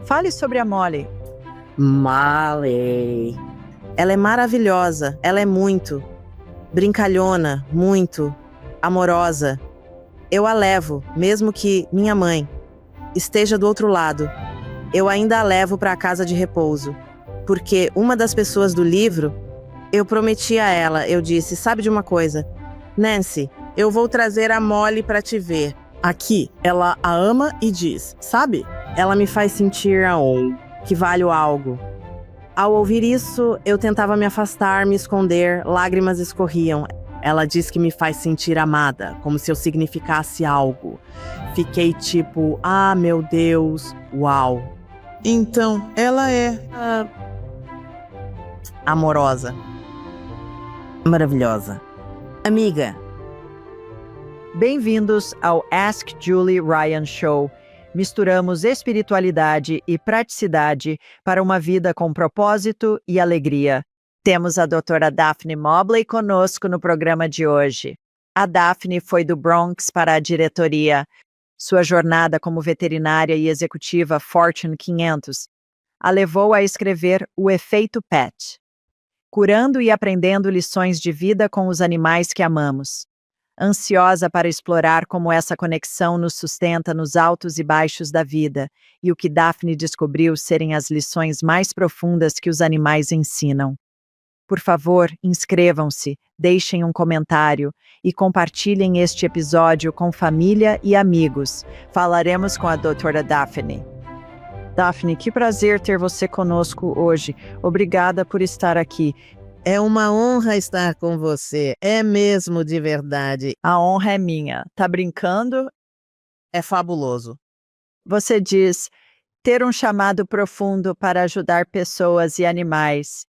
Fale sobre a Molly. Molly. Ela é maravilhosa. Ela é muito brincalhona, muito amorosa. Eu a levo, mesmo que minha mãe esteja do outro lado. Eu ainda a levo para a casa de repouso. Porque uma das pessoas do livro, eu prometi a ela, eu disse, sabe de uma coisa? Nancy, eu vou trazer a Molly para te ver. Aqui, ela a ama e diz, sabe? Ela me faz sentir que valho algo. Ao ouvir isso, eu tentava me afastar, me esconder, lágrimas escorriam. Ela diz que me faz sentir amada, como se eu significasse algo. Fiquei tipo, ah, meu Deus, uau. Então, ela é... amorosa. Maravilhosa. Amiga. Bem-vindos ao Ask Julie Ryan Show. Misturamos espiritualidade e praticidade para uma vida com propósito e alegria. Temos a doutora Daphne Mobley conosco no programa de hoje. A Daphne foi do Bronx para a diretoria. Sua jornada como veterinária e executiva Fortune 500 a levou a escrever O Efeito Pet, curando e aprendendo lições de vida com os animais que amamos. Ansiosa para explorar como essa conexão nos sustenta nos altos e baixos da vida, e o que Daphne descobriu serem as lições mais profundas que os animais ensinam. Por favor, inscrevam-se, deixem um comentário e compartilhem este episódio com família e amigos. Falaremos com a doutora Daphne. Daphne, que prazer ter você conosco hoje. Obrigada por estar aqui. É uma honra estar com você. É mesmo de verdade. A honra é minha. Tá brincando? É fabuloso. Você diz ter um chamado profundo para ajudar pessoas e animais.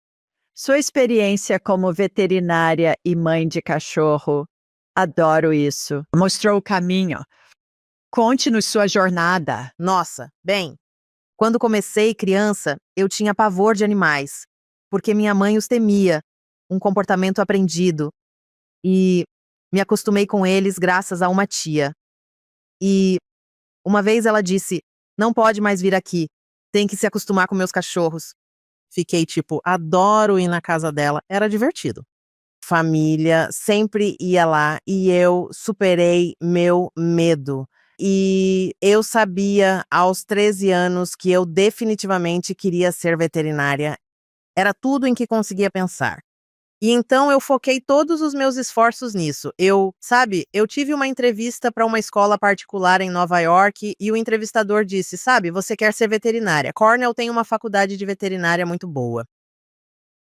Sua experiência como veterinária e mãe de cachorro. Adoro isso. Mostrou o caminho. Conte-nos sua jornada. Nossa, bem, quando comecei criança, eu tinha pavor de animais, porque minha mãe os temia, um comportamento aprendido, e me acostumei com eles graças a uma tia. E uma vez ela disse, não pode mais vir aqui, tem que se acostumar com meus cachorros. Fiquei tipo, adoro ir na casa dela, era divertido. Família, sempre ia lá e eu superei meu medo. E eu sabia aos 13 anos que eu definitivamente queria ser veterinária. Era tudo em que conseguia pensar. E então eu foquei todos os meus esforços nisso. Eu tive uma entrevista para uma escola particular em Nova York e o entrevistador disse, você quer ser veterinária. Cornell tem uma faculdade de veterinária muito boa.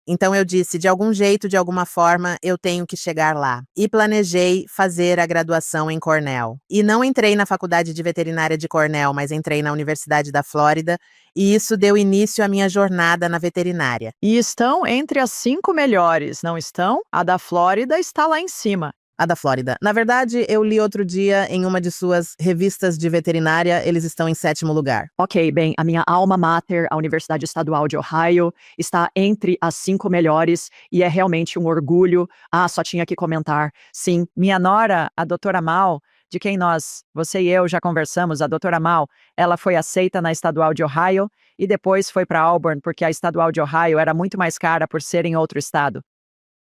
Então eu disse, de algum jeito, de alguma forma, eu tenho que chegar lá. E planejei fazer a graduação em Cornell. E não entrei na faculdade de veterinária de Cornell, mas entrei na Universidade da Flórida, e isso deu início à minha jornada na veterinária. E estão entre as 5 melhores, não estão? A da Flórida está lá em cima. A da Flórida. Na verdade, eu li outro dia em uma de suas revistas de veterinária, eles estão em 7º lugar. Ok, bem, a minha alma mater, a Universidade Estadual de Ohio, está entre as 5 melhores e é realmente um orgulho. Só tinha que comentar. Sim, minha nora, a doutora Mal, de quem você e eu já conversamos, a doutora Mal, ela foi aceita na Estadual de Ohio e depois foi para Auburn, porque a Estadual de Ohio era muito mais cara por ser em outro estado.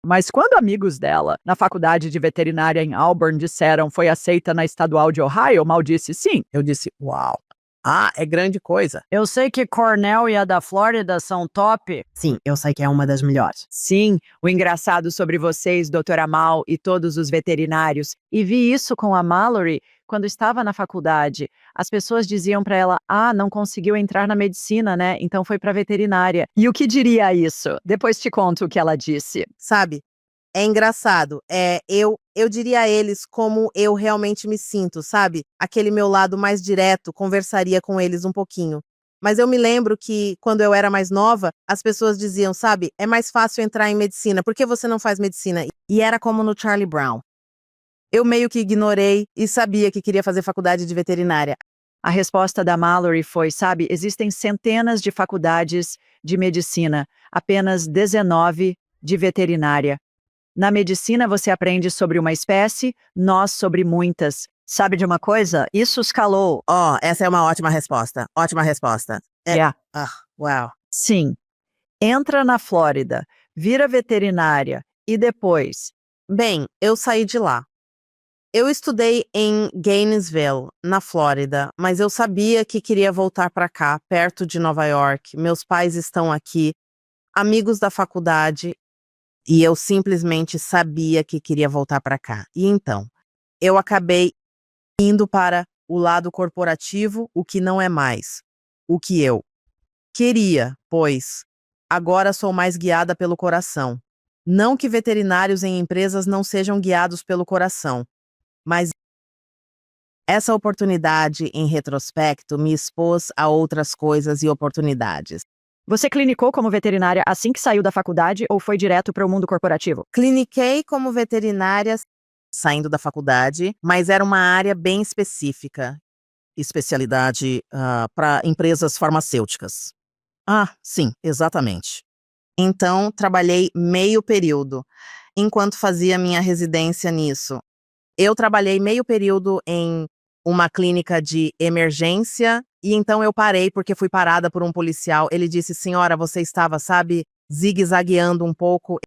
Mas quando amigos dela, na faculdade de veterinária em Auburn, disseram foi aceita na Estadual de Ohio, Mal disse sim. Eu disse, uau. É grande coisa. Eu sei que Cornell e a da Flórida são top. Sim, eu sei que é uma das melhores. Sim, o engraçado sobre vocês, doutora Mal e todos os veterinários, e vi isso com a Mallory quando estava na faculdade. As pessoas diziam para ela, não conseguiu entrar na medicina, né? Então foi para veterinária. E o que diria isso? Depois te conto o que ela disse. É engraçado, eu diria a eles como eu realmente me sinto, Aquele meu lado mais direto, conversaria com eles um pouquinho. Mas eu me lembro que, quando eu era mais nova, as pessoas diziam, é mais fácil entrar em medicina, por que você não faz medicina? E era como no Charlie Brown. Eu meio que ignorei e sabia que queria fazer faculdade de veterinária. A resposta da Mallory foi, existem centenas de faculdades de medicina, apenas 19 de veterinária. Na medicina você aprende sobre uma espécie, nós sobre muitas. Sabe de uma coisa? Isso escalou. Essa é uma ótima resposta. Ótima resposta. Uau. Sim. Entra na Flórida, vira veterinária e depois. Bem, eu saí de lá. Eu estudei em Gainesville, na Flórida, mas eu sabia que queria voltar para cá, perto de Nova York. Meus pais estão aqui, amigos da faculdade, e eu simplesmente sabia que queria voltar para cá. E então, eu acabei indo para o lado corporativo, o que não é mais o que eu queria, pois agora sou mais guiada pelo coração. Não que veterinários em empresas não sejam guiados pelo coração, mas essa oportunidade, em retrospecto, me expôs a outras coisas e oportunidades. Você clinicou como veterinária assim que saiu da faculdade ou foi direto para o mundo corporativo? Cliniquei como veterinária saindo da faculdade, mas era uma área bem específica. Especialidade para empresas farmacêuticas. Sim, exatamente. Então, trabalhei meio período, enquanto fazia minha residência nisso. Eu trabalhei meio período em uma clínica de emergência, e então eu parei porque fui parada por um policial. Ele disse: "Senhora, você estava, sabe, zigue-zagueando um pouco."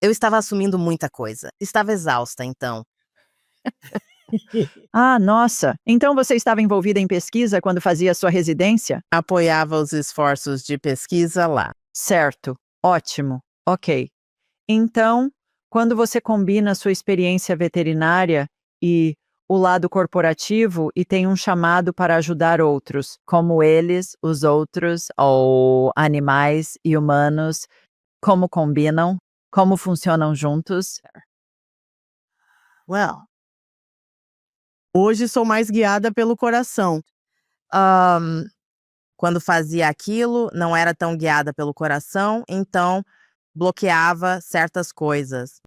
Eu estava assumindo muita coisa. Estava exausta, então. Ah, nossa! Então você estava envolvida em pesquisa quando fazia sua residência? Apoiava os esforços de pesquisa lá. Certo. Ótimo. Ok. Então, quando você combina sua experiência veterinária e o lado corporativo e tem um chamado para ajudar outros, como eles, os outros, ou animais e humanos, como combinam, como funcionam juntos? Well, hoje sou mais guiada pelo coração. Ahn, Quando fazia aquilo, não era tão guiada pelo coração, então bloqueava certas coisas.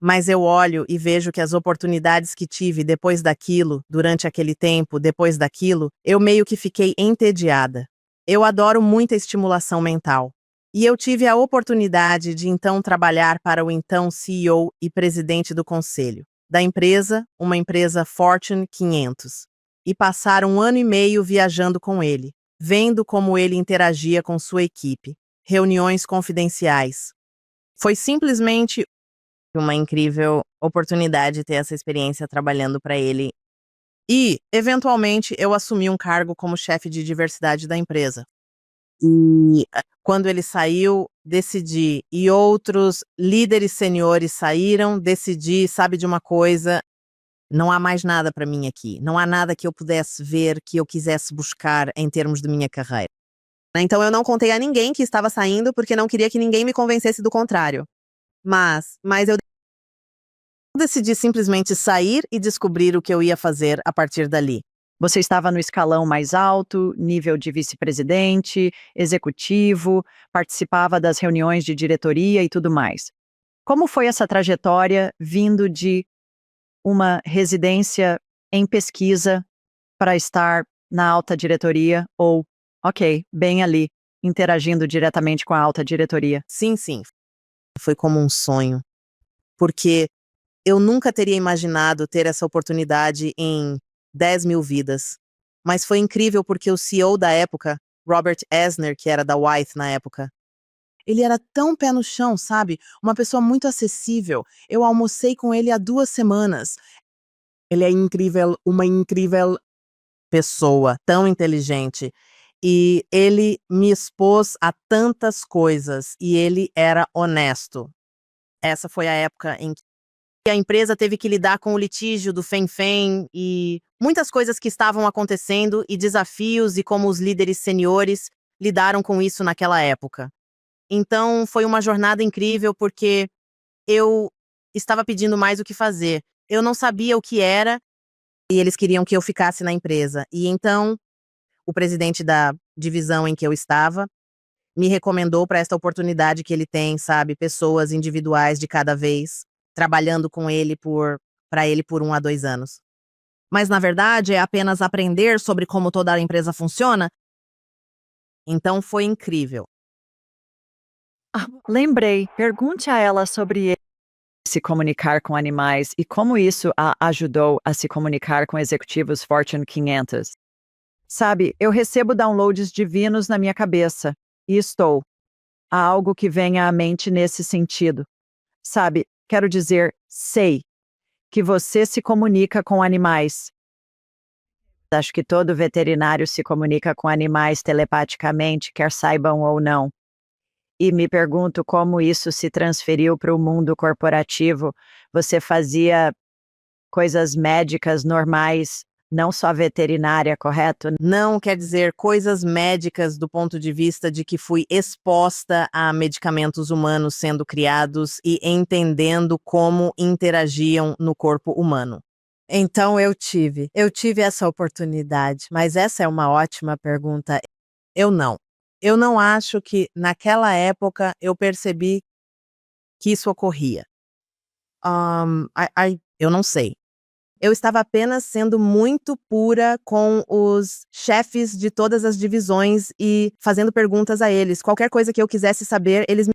Mas eu olho e vejo que as oportunidades que tive depois daquilo, durante aquele tempo, depois daquilo, eu meio que fiquei entediada. Eu adoro muita estimulação mental. E eu tive a oportunidade de então trabalhar para o então CEO e presidente do conselho da empresa, uma empresa Fortune 500, e passar 1 ano e meio viajando com ele, vendo como ele interagia com sua equipe, reuniões confidenciais. Foi simplesmente uma incrível oportunidade ter essa experiência trabalhando para ele. E, eventualmente, eu assumi um cargo como chefe de diversidade da empresa. E quando ele saiu, decidi, e outros líderes seniores saíram, decidi, sabe de uma coisa, não há mais nada para mim aqui. Não há nada que eu pudesse ver, que eu quisesse buscar em termos de minha carreira. Então eu não contei a ninguém que estava saindo, porque não queria que ninguém me convencesse do contrário. Mas eu decidi simplesmente sair e descobrir o que eu ia fazer a partir dali. Você estava no escalão mais alto, nível de vice-presidente, executivo, participava das reuniões de diretoria e tudo mais. Como foi essa trajetória vindo de uma residência em pesquisa para estar na alta diretoria ou, ok, bem ali, interagindo diretamente com a alta diretoria? Sim, sim. Foi como um sonho. Porque eu nunca teria imaginado ter essa oportunidade em 10.000 vidas. Mas foi incrível porque o CEO da época, Robert Esner, que era da Wyeth na época, ele era tão pé no chão, sabe? Uma pessoa muito acessível. Eu almocei com ele há 2 semanas. Ele é incrível, uma incrível pessoa, tão inteligente. E ele me expôs a tantas coisas e ele era honesto. Essa foi a época em que a empresa teve que lidar com o litígio do Fen-Fen e muitas coisas que estavam acontecendo e desafios e como os líderes seniores lidaram com isso naquela época. Então, foi uma jornada incrível porque eu estava pedindo mais o que fazer. Eu não sabia o que era e eles queriam que eu ficasse na empresa. E então, o presidente da divisão em que eu estava me recomendou para esta oportunidade que ele tem, sabe, pessoas individuais de cada vez, trabalhando com ele para ele por 1 a 2 anos. Mas na verdade é apenas aprender sobre como toda a empresa funciona. Então foi incrível. Lembrei, pergunte a ela sobre ele se comunicar com animais e como isso a ajudou a se comunicar com executivos Fortune 500. Sabe, eu recebo downloads divinos na minha cabeça. E estou. Há algo que venha à mente nesse sentido. Sabe, quero dizer, sei que você se comunica com animais. Acho que todo veterinário se comunica com animais telepaticamente, quer saibam ou não. E me pergunto como isso se transferiu para o mundo corporativo. Você fazia coisas médicas normais, não só veterinária, correto? Não quer dizer coisas médicas do ponto de vista de que fui exposta a medicamentos humanos sendo criados e entendendo como interagiam no corpo humano. Então eu tive essa oportunidade, mas essa é uma ótima pergunta. Eu não. Eu não acho que naquela época eu percebi que isso ocorria. Eu não sei. Eu estava apenas sendo muito pura com os chefes de todas as divisões e fazendo perguntas a eles. Qualquer coisa que eu quisesse saber, eles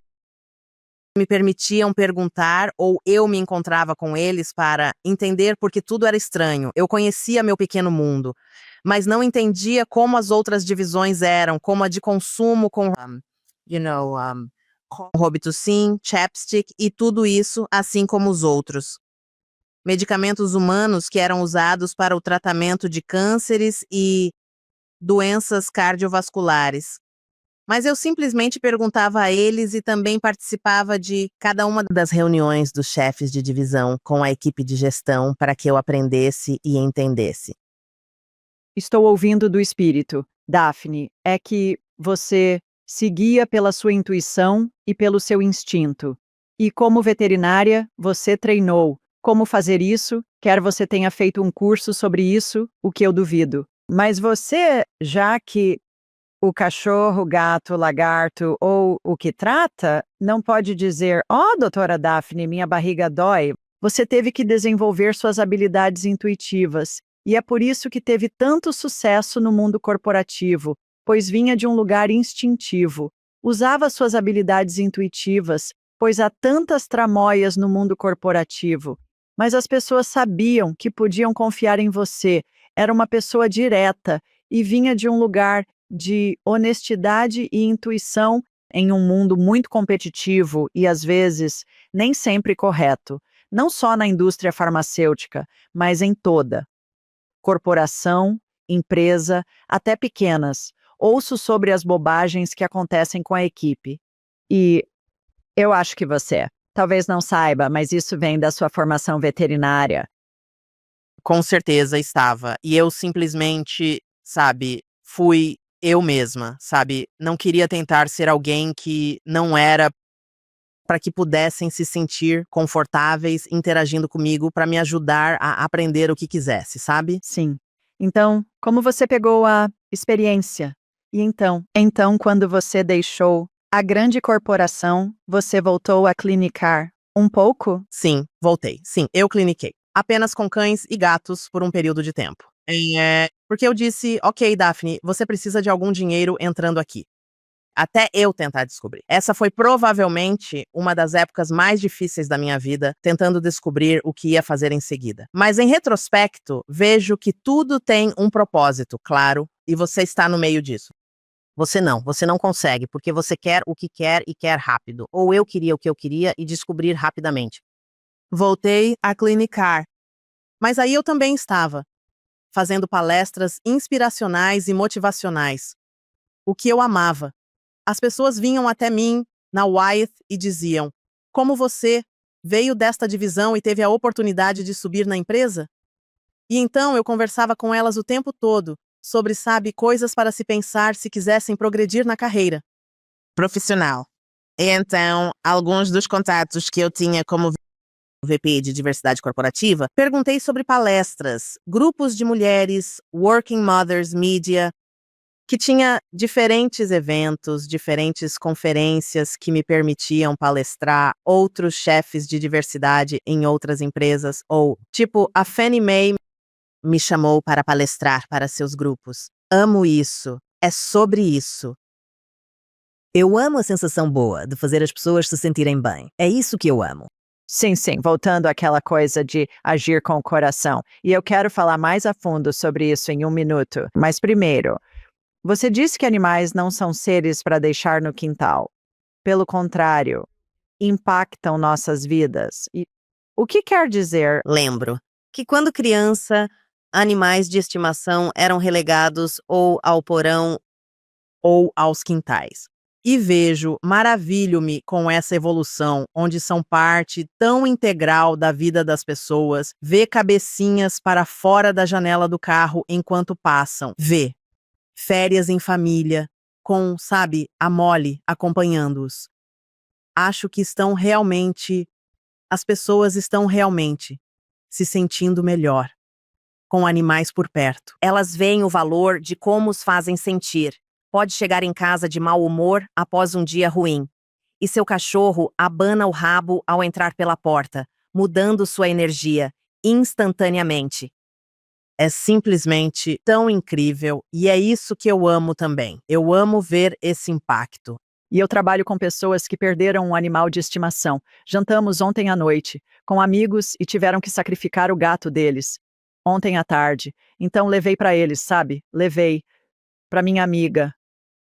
me permitiam perguntar ou eu me encontrava com eles para entender porque tudo era estranho. Eu conhecia meu pequeno mundo, mas não entendia como as outras divisões eram, como a de consumo com, com Robitussin, Chapstick e tudo isso, assim como os outros. Medicamentos humanos que eram usados para o tratamento de cânceres e doenças cardiovasculares. Mas eu simplesmente perguntava a eles e também participava de cada uma das reuniões dos chefes de divisão com a equipe de gestão para que eu aprendesse e entendesse. Estou ouvindo do espírito. Daphne, é que você seguia pela sua intuição e pelo seu instinto. E como veterinária, você treinou como fazer isso, quer você tenha feito um curso sobre isso, o que eu duvido. Mas você, já que o cachorro, gato, lagarto ou o que trata, não pode dizer: "Ó, doutora Daphne, minha barriga dói". Você teve que desenvolver suas habilidades intuitivas. E é por isso que teve tanto sucesso no mundo corporativo, pois vinha de um lugar instintivo. Usava suas habilidades intuitivas, pois há tantas tramóias no mundo corporativo. Mas as pessoas sabiam que podiam confiar em você. Era uma pessoa direta e vinha de um lugar de honestidade e intuição em um mundo muito competitivo e, às vezes, nem sempre correto. Não só na indústria farmacêutica, mas em toda. Corporação, empresa, até pequenas. Ouço sobre as bobagens que acontecem com a equipe. E eu acho que você, talvez não saiba, mas isso vem da sua formação veterinária. Com certeza estava. E eu simplesmente, sabe, fui eu mesma, sabe? Não queria tentar ser alguém que não era para que pudessem se sentir confortáveis interagindo comigo para me ajudar a aprender o que quisesse, sabe? Sim. Então, como você pegou a experiência? E então, quando você deixou a grande corporação, você voltou a clinicar um pouco? Sim, voltei. Sim, eu cliniquei. Apenas com cães e gatos por um período de tempo. Porque eu disse, ok, Daphne, você precisa de algum dinheiro entrando aqui. Até eu tentar descobrir. Essa foi provavelmente uma das épocas mais difíceis da minha vida, tentando descobrir o que ia fazer em seguida. Mas em retrospecto, vejo que tudo tem um propósito, claro, e você está no meio disso. Você não consegue, porque você quer o que quer e quer rápido. Ou eu queria o que eu queria e descobrir rapidamente. Voltei a clinicar. Mas aí eu também estava, fazendo palestras inspiracionais e motivacionais. O que eu amava. As pessoas vinham até mim, na Wyeth, e diziam: "Como você veio desta divisão e teve a oportunidade de subir na empresa?" E então eu conversava com elas o tempo todo sobre, sabe, coisas para se pensar se quisessem progredir na carreira profissional. E então, alguns dos contatos que eu tinha como VP de diversidade corporativa, perguntei sobre palestras, grupos de mulheres, working mothers media, que tinha diferentes eventos, diferentes conferências que me permitiam palestrar, outros chefes de diversidade em outras empresas, ou, tipo, a Fannie Mae me chamou para palestrar para seus grupos. Amo isso. É sobre isso. Eu amo a sensação boa de fazer as pessoas se sentirem bem. É isso que eu amo. Sim, sim, voltando àquela coisa de agir com o coração. E eu quero falar mais a fundo sobre isso em um minuto. Mas primeiro, você disse que animais não são seres para deixar no quintal. Pelo contrário, impactam nossas vidas. E o que quer dizer? Lembro que quando criança, animais de estimação eram relegados ou ao porão ou aos quintais. E maravilho-me com essa evolução, onde são parte tão integral da vida das pessoas, vê cabecinhas para fora da janela do carro enquanto passam, vê férias em família, com, sabe, a Molly acompanhando-os. Acho que as pessoas estão realmente se sentindo melhor, com animais por perto. Elas veem o valor de como os fazem sentir. Pode chegar em casa de mau humor após um dia ruim. E seu cachorro abana o rabo ao entrar pela porta, mudando sua energia instantaneamente. É simplesmente tão incrível e é isso que eu amo também. Eu amo ver esse impacto. E eu trabalho com pessoas que perderam um animal de estimação. Jantamos ontem à noite, com amigos e tiveram que sacrificar o gato deles. Ontem à tarde. Então levei para eles, sabe? Levei para minha amiga.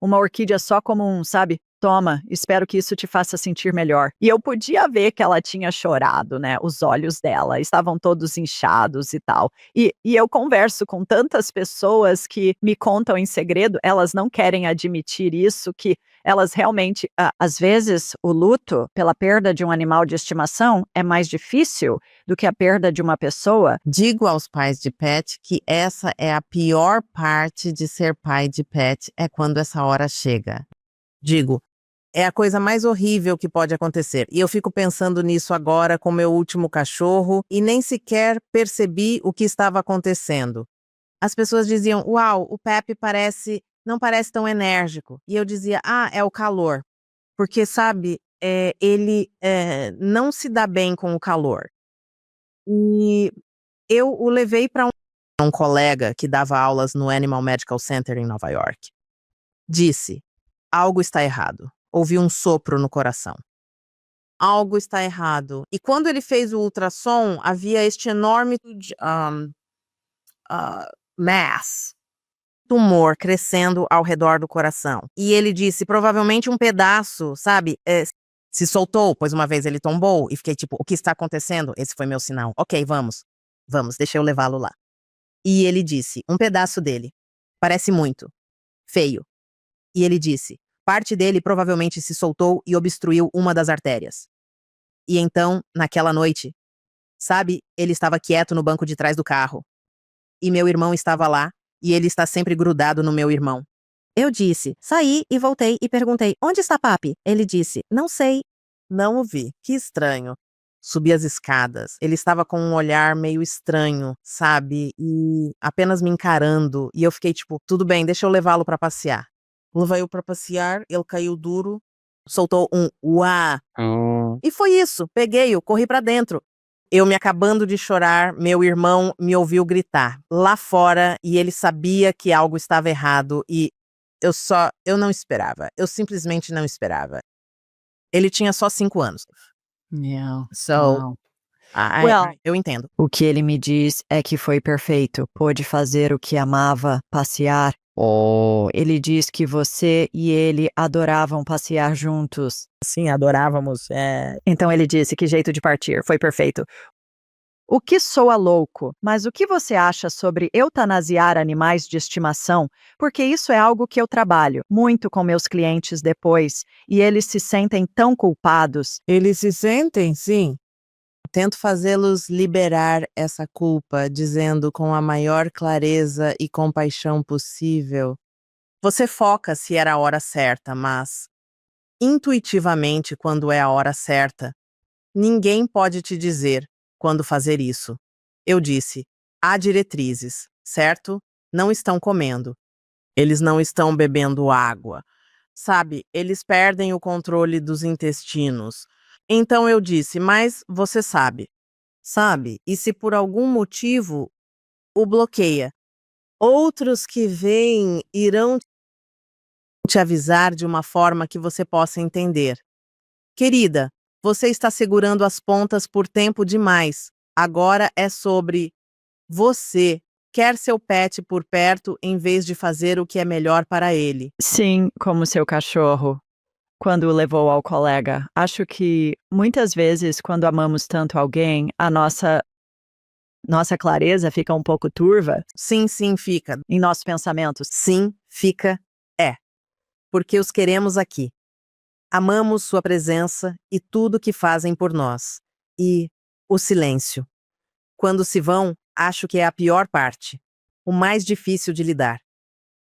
Uma orquídea só como um, sabe? Toma, espero que isso te faça sentir melhor. E eu podia ver que ela tinha chorado, né? Os olhos dela estavam todos inchados e tal. E eu converso com tantas pessoas que me contam em segredo, elas não querem admitir isso, que elas realmente, às vezes, o luto pela perda de um animal de estimação é mais difícil do que a perda de uma pessoa. Digo aos pais de pet que essa é a pior parte de ser pai de pet, é quando essa hora chega. Digo, é a coisa mais horrível que pode acontecer. E eu fico pensando nisso agora com meu último cachorro e nem sequer percebi o que estava acontecendo. As pessoas diziam, uau, o Pepe não parece tão enérgico. E eu dizia, é o calor. Porque, sabe, ele não se dá bem com o calor. E eu o levei para um colega que dava aulas no Animal Medical Center em Nova York. Disse, algo está errado. Ouvi um sopro no coração. Algo está errado. E quando ele fez o ultrassom, havia este enorme mass, tumor crescendo ao redor do coração. E ele disse, provavelmente um pedaço, sabe, se soltou, pois uma vez ele tombou. E fiquei tipo, o que está acontecendo? Esse foi meu sinal. Ok, vamos, deixa eu levá-lo lá. E ele disse, um pedaço dele. Parece muito. Feio. E ele disse, parte dele provavelmente se soltou e obstruiu uma das artérias. E então, naquela noite, sabe, ele estava quieto no banco de trás do carro. E meu irmão estava lá, e ele está sempre grudado no meu irmão. Eu disse, saí e voltei e perguntei, onde está papi? Ele disse, não sei. Não o vi, que estranho. Subi as escadas, ele estava com um olhar meio estranho, sabe, e apenas me encarando, e eu fiquei tipo, tudo bem, deixa eu levá-lo para passear. Levei-o para passear, ele caiu duro, soltou um uá. E foi isso, peguei-o, corri para dentro. Eu me acabando de chorar, meu irmão me ouviu gritar lá fora e ele sabia que algo estava errado e eu não esperava, eu simplesmente não esperava. Ele tinha só 5 anos. Yeah. So, Wow. eu entendo. O que ele me diz é que foi perfeito. Pôde fazer o que amava, passear. Oh, ele diz que você e ele adoravam passear juntos. Sim, adorávamos. Então ele disse que jeito de partir, foi perfeito. O que soa louco, mas o que você acha sobre eutanasiar animais de estimação? Porque isso é algo que eu trabalho muito com meus clientes depois, e eles se sentem tão culpados. Eles se sentem, sim. Tento fazê-los liberar essa culpa, dizendo com a maior clareza e compaixão possível. Você foca se era a hora certa, mas, intuitivamente, quando é a hora certa, ninguém pode te dizer quando fazer isso. Eu disse, há diretrizes, certo? Não estão comendo. Eles não estão bebendo água. Sabe, eles perdem o controle dos intestinos. Então eu disse, mas você sabe. Sabe? E se por algum motivo o bloqueia, outros que vêm irão te avisar de uma forma que você possa entender. Querida, Você está segurando as pontas por tempo demais. Agora é sobre você. Quer seu pet por perto em vez de fazer o que é melhor para ele. Sim, como seu cachorro, quando o levou ao colega. Acho que muitas vezes, quando amamos tanto alguém, a nossa clareza fica um pouco turva Sim, fica. em nossos pensamentos. Sim, fica. É. Porque os queremos aqui. Amamos sua presença e tudo que fazem por nós. E o silêncio. Quando se vão, acho que é a pior parte. O mais difícil de lidar.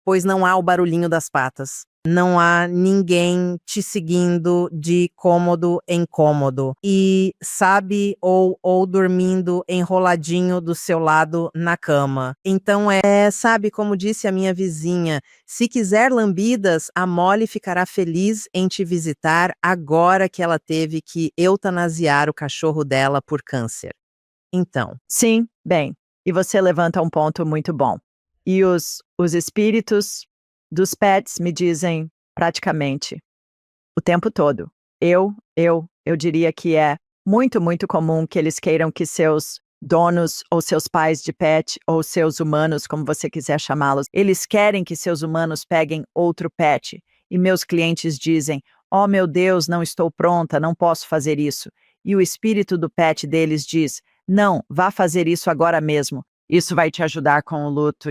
Pois não há o barulhinho das patas. Não há ninguém te seguindo de cômodo em cômodo. E, sabe, ou dormindo enroladinho do seu lado na cama. Então sabe, como disse a minha vizinha, se quiser lambidas, a Molly ficará feliz em te visitar agora que ela teve que eutanasiar o cachorro dela por câncer. Então, Sim, bem, e você levanta um ponto muito bom. E os espíritos dos pets me dizem praticamente o tempo todo. Eu diria que é muito, muito comum que eles queiram que seus donos ou seus pais de pet ou seus humanos, como você quiser chamá-los, eles querem que seus humanos peguem outro pet. E meus clientes dizem: "Oh, meu Deus, não estou pronta, não posso fazer isso." E o espírito do pet deles diz: "Não, vá fazer isso agora mesmo. Isso vai te ajudar com o luto.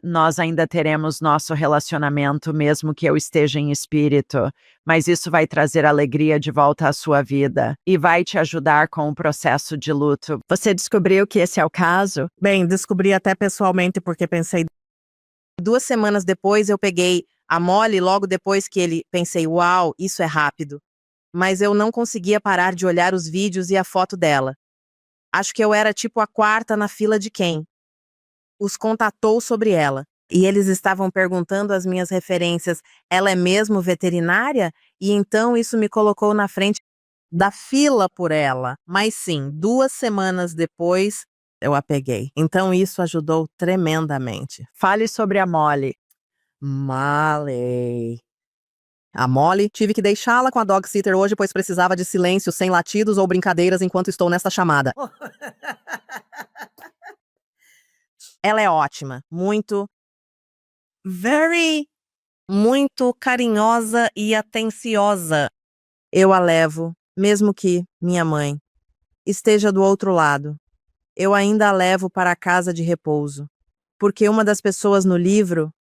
Nós ainda teremos nosso relacionamento, mesmo que eu esteja em espírito, mas isso vai trazer alegria de volta à sua vida e vai te ajudar com o processo de luto." Você descobriu que esse é o caso? bem, descobri até pessoalmente porque pensei 2 semanas depois eu peguei a Molly, logo depois que ele pensei: "Uau, isso é rápido." Mas eu não conseguia parar de olhar os vídeos e a foto dela. Acho que eu era tipo a quarta na fila de quem os contatou sobre ela. E eles estavam perguntando as minhas referências. Ela é mesmo veterinária? E então isso me colocou na frente da fila por ela. Mas sim, 2 semanas depois eu a peguei. Então isso ajudou tremendamente. Fale sobre a Molly. Molly. A Molly, tive que deixá-la com a dog sitter hoje, pois precisava de silêncio, sem latidos ou brincadeiras enquanto estou nesta chamada. Ela é ótima, muito carinhosa e atenciosa. Eu a levo, mesmo que minha mãe esteja do outro lado. Eu ainda a levo para a casa de repouso. Porque uma das pessoas no livro,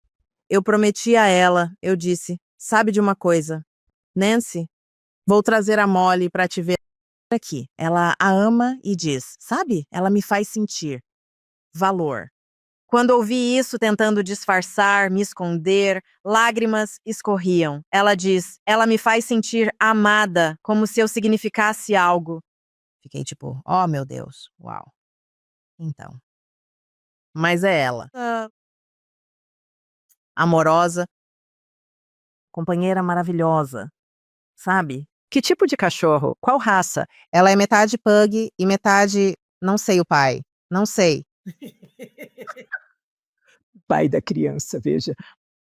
eu prometi a ela, eu disse: "Sabe de uma coisa, Nancy? Vou trazer a Molly para te ver aqui." Ela a ama e diz: "Sabe? Ela me faz sentir valor." Quando ouvi isso tentando disfarçar, me esconder, lágrimas escorriam. Ela diz: "Ela me faz sentir amada, como se eu significasse algo." Fiquei tipo: "Oh, meu Deus, uau." Então. Mas é ela. Amorosa, companheira maravilhosa, sabe? Que tipo de cachorro? Qual raça? Ela é metade pug e metade, não sei o pai. Não sei. Pai da criança, veja.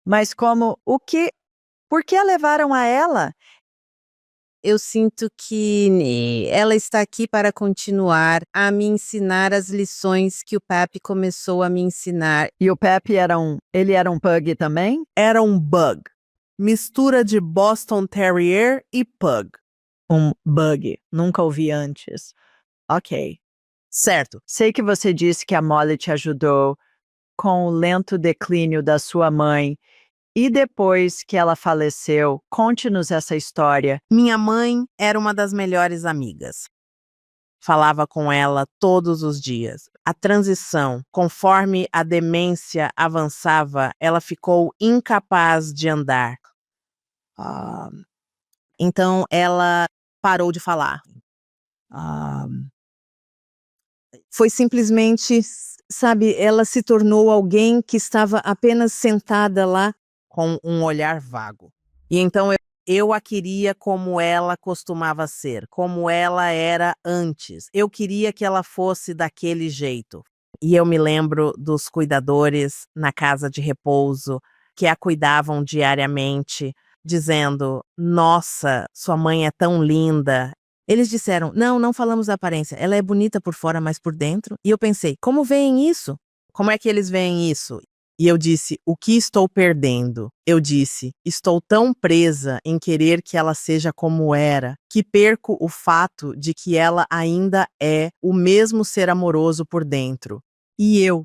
Mas por que a levaram a ela? Eu sinto que ela está aqui para continuar a me ensinar as lições que o Pepe começou a me ensinar. E o Pepe ele era um pug também? Era um bug. Mistura de Boston Terrier e Pug. Um bug. Nunca ouvi antes. Ok. Certo. Sei que você disse que a Molly te ajudou com o lento declínio da sua mãe. E depois que ela faleceu, conte-nos essa história. Minha mãe era uma das melhores amigas. Falava com ela todos os dias. A transição, conforme a demência avançava, ela ficou incapaz de andar. Então ela parou de falar. Foi simplesmente, sabe, ela se tornou alguém que estava apenas sentada lá com um olhar vago. E então eu a queria como ela costumava ser, como ela era antes. Eu queria que ela fosse daquele jeito. E eu me lembro dos cuidadores na casa de repouso que a cuidavam diariamente, dizendo: "Nossa, sua mãe é tão linda." Eles disseram, não falamos da aparência. Ela é bonita por fora, mas por dentro. E eu pensei, como veem isso? Como é que eles veem isso? E eu disse, o que estou perdendo? Eu disse, estou tão presa em querer que ela seja como era, que perco o fato de que ela ainda é o mesmo ser amoroso por dentro. E eu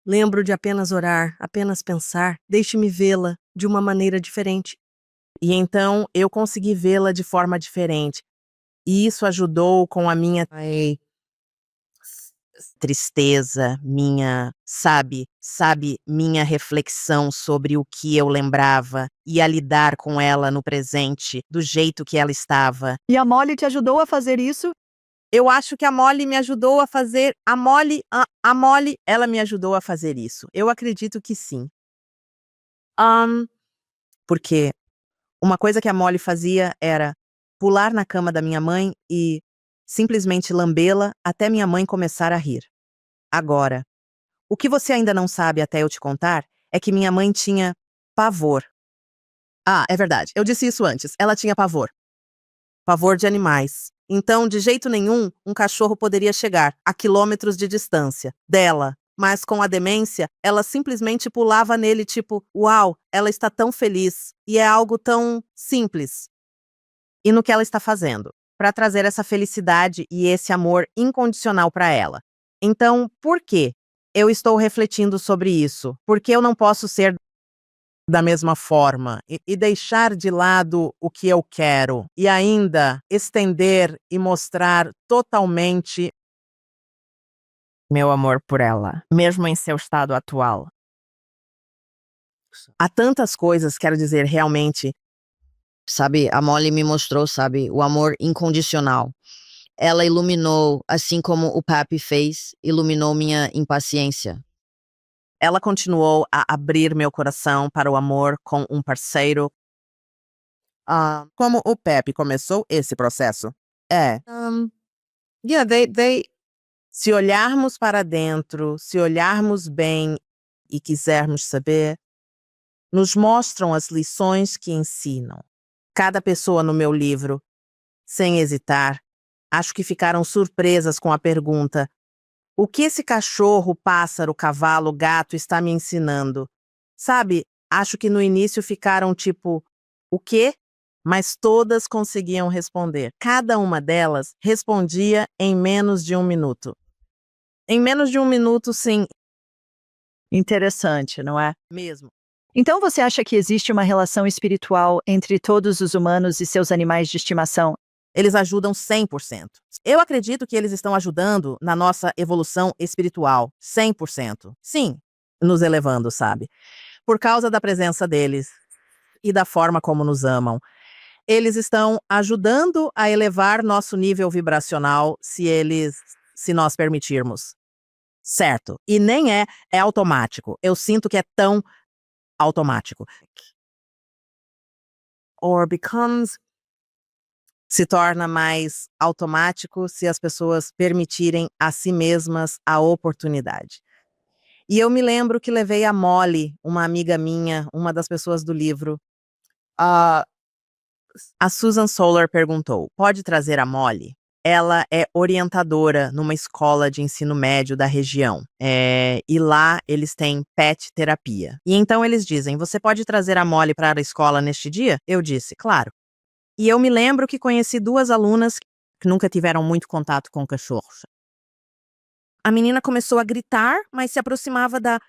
lembro de apenas orar, apenas pensar, deixe-me vê-la de uma maneira diferente. E então eu consegui vê-la de forma diferente. E isso ajudou com a minha tristeza, minha reflexão sobre o que eu lembrava e a lidar com ela no presente, do jeito que ela estava. E a Molly te ajudou a fazer isso? Eu acho que a Molly me ajudou a fazer. A Molly, ela me ajudou a fazer isso. Eu acredito que sim. Porque uma coisa que a Molly fazia era pular na cama da minha mãe e simplesmente lambê-la até minha mãe começar a rir. Agora, o que você ainda não sabe até eu te contar é que minha mãe tinha pavor. Ah, é verdade. Eu disse isso antes. Ela tinha pavor. Pavor de animais. Então, de jeito nenhum, um cachorro poderia chegar a quilômetros de distância dela. Mas com a demência, ela simplesmente pulava nele, tipo, uau, ela está tão feliz. E é algo tão simples. E no que ela está fazendo, para trazer essa felicidade e esse amor incondicional para ela. Então, por que eu estou refletindo sobre isso? Por que eu não posso ser da mesma forma e deixar de lado o que eu quero e ainda estender e mostrar totalmente meu amor por ela, mesmo em seu estado atual? Há tantas coisas, quero dizer, realmente. Sabe, a Molly me mostrou, sabe, o amor incondicional. Ela iluminou, assim como o papi fez, iluminou minha impaciência. Ela continuou a abrir meu coração para o amor com um parceiro. Como o Pepe começou esse processo? Se olharmos para dentro, se olharmos bem e quisermos saber, nos mostram as lições que ensinam. Cada pessoa no meu livro, sem hesitar, acho que ficaram surpresas com a pergunta: o que esse cachorro, pássaro, cavalo, gato está me ensinando? Sabe, acho que no início ficaram tipo, o quê? Mas todas conseguiam responder. Cada uma delas respondia em menos de 1 minuto. Em menos de 1 minuto, sim, Interessante, não é? mesmo. Então você acha que existe uma relação espiritual entre todos os humanos e seus animais de estimação? Eles ajudam 100%. Eu acredito que eles estão ajudando na nossa evolução espiritual, 100%. Sim, nos elevando, sabe? Por causa da presença deles e da forma como nos amam. Eles estão ajudando a elevar nosso nível vibracional se nós permitirmos. Certo. E nem é automático. Eu sinto que é tão automático. Se torna mais automático se as pessoas permitirem a si mesmas a oportunidade. E eu me lembro que levei a Molly, uma amiga minha, uma das pessoas do livro. A Susan Solar perguntou: pode trazer a Molly? Ela é orientadora numa escola de ensino médio da região. E lá eles têm pet terapia. E então eles dizem: você pode trazer a Molly para a escola neste dia? Eu disse: claro. E eu me lembro que conheci 2 alunas que nunca tiveram muito contato com cachorros. A menina começou a gritar, mas se aproximava da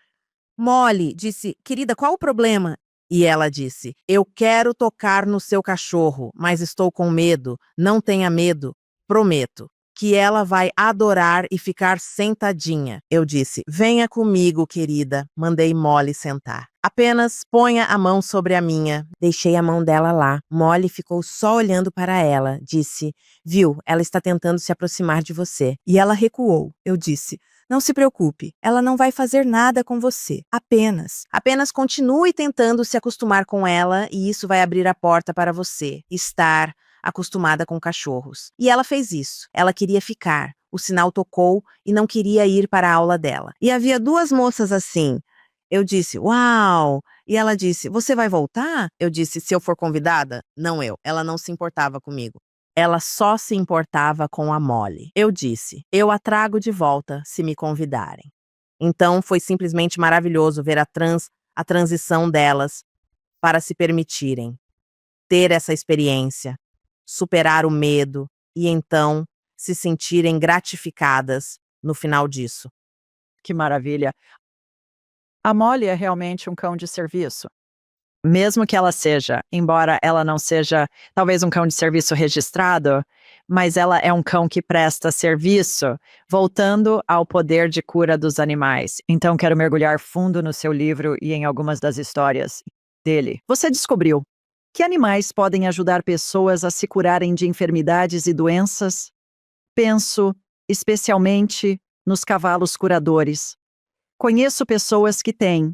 Molly. Disse: querida, qual o problema? E ela disse: eu quero tocar no seu cachorro, mas estou com medo. Não tenha medo. Prometo que ela vai adorar e ficar sentadinha. Eu disse: venha comigo, querida. Mandei Molly sentar. Apenas ponha a mão sobre a minha. Deixei a mão dela lá. Molly ficou só olhando para ela. Disse: viu, ela está tentando se aproximar de você. E ela recuou. Eu disse: não se preocupe, ela não vai fazer nada com você. Apenas continue tentando se acostumar com ela e isso vai abrir a porta para você estar acostumada com cachorros. E ela fez isso. Ela queria ficar. O sinal tocou e não queria ir para a aula dela. E havia 2 moças assim. Eu disse: uau! E ela disse: você vai voltar? Eu disse: se eu for convidada? Não eu. Ela não se importava comigo. Ela só se importava com a Molly. Eu disse, eu a trago de volta se me convidarem. Então foi simplesmente maravilhoso ver a transição delas para se permitirem ter essa experiência, superar o medo e então se sentirem gratificadas no final disso. Que maravilha. A Molly é realmente um cão de serviço. Mesmo que ela seja, embora ela não seja talvez um cão de serviço registrado, mas ela é um cão que presta serviço, voltando ao poder de cura dos animais. Então quero mergulhar fundo no seu livro e em algumas das histórias dele. Você descobriu que animais podem ajudar pessoas a se curarem de enfermidades e doenças? Penso especialmente nos cavalos curadores. Conheço pessoas que têm.